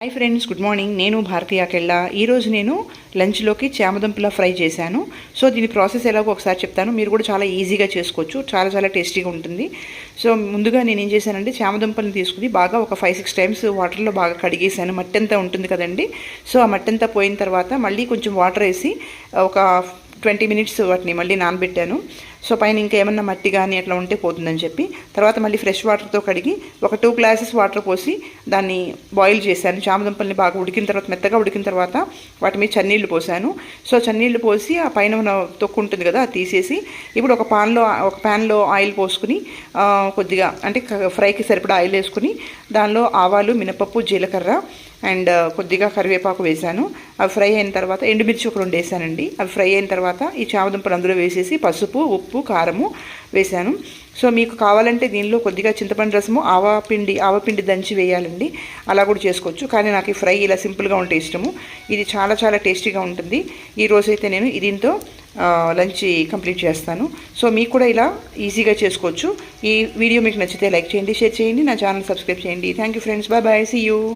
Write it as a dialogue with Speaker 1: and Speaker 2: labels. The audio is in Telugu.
Speaker 1: Hi friends, good morning. నేను భారతి ఆకెళ్ళ. ఈరోజు నేను లంచ్లోకి చామదుంపల ఫ్రై చేశాను. సో దీని ప్రాసెస్ ఎలాగో ఒకసారి చెప్తాను. మీరు కూడా చాలా ఈజీగా చేసుకోవచ్చు, చాలా చాలా టేస్టీగా ఉంటుంది. సో ముందుగా నేను ఏం చేశానంటే చామదుంపలను తీసుకుని బాగా ఒక 5-6 టైమ్స్ వాటర్లో బాగా కడిగేసాను. మట్టి అంతా ఉంటుంది కదండి. సో ఆ మట్టి అంతా పోయిన తర్వాత మళ్ళీ కొంచెం వాటర్ వేసి ఒక 20 మినిట్స్ వాటిని మళ్ళీ నానబెట్టాను. సో పైన ఇంకా ఏమన్నా మట్టి కానీ అట్లా ఉంటే పోతుందని చెప్పి తర్వాత మళ్ళీ ఫ్రెష్ వాటర్తో కడిగి ఒక 2 గ్లాసెస్ వాటర్ పోసి దాన్ని బాయిల్ చేశాను. చామదుంపల్ని బాగా ఉడికిన తర్వాత, మెత్తగా ఉడికిన తర్వాత వాటి మీద చన్నీళ్ళు పోసాను. సో చన్నీళ్ళు పోసి ఆ పైన ఉన్న తొక్కు ఉంటుంది కదా, అది తీసేసి ఇప్పుడు ఒక ప్యాన్లో ఆయిల్ పోసుకుని కొద్దిగా అంటే ఫ్రైకి సరిపడా ఆయిల్ వేసుకుని దానిలో ఆవాలు, మినపప్పు, జీలకర్ర అండ్ కొద్దిగా కరివేపాకు వేసాను. అవి ఫ్రై అయిన తర్వాత ఎండుమిర్చి ఒక 2 వేసానండి. అవి ఫ్రై అయిన తర్వాత ఈ చామదుంపలు అందులో వేసేసి పసుపు, ఉప్పు, కారము వేసాను. సో మీకు కావాలంటే దీనిలో కొద్దిగా చింతపండు రసము, ఆవపిండి దంచి వేయాలండి. అలా కూడా చేసుకోవచ్చు. కానీ నాకు ఈ ఫ్రై ఇలా సింపుల్గా ఉంటే ఇష్టము. ఇది చాలా చాలా టేస్టీగా ఉంటుంది. ఈ రోజైతే నేను దీంతో లంచ్ కంప్లీట్ చేస్తాను. సో మీకు కూడా ఇలా ఈజీగా చేసుకోవచ్చు. ఈ వీడియో మీకు నచ్చితే లైక్ చేయండి, షేర్ చేయండి, నా ఛానల్ సబ్స్క్రైబ్ చేయండి. Thank you friends, bye bye, see you.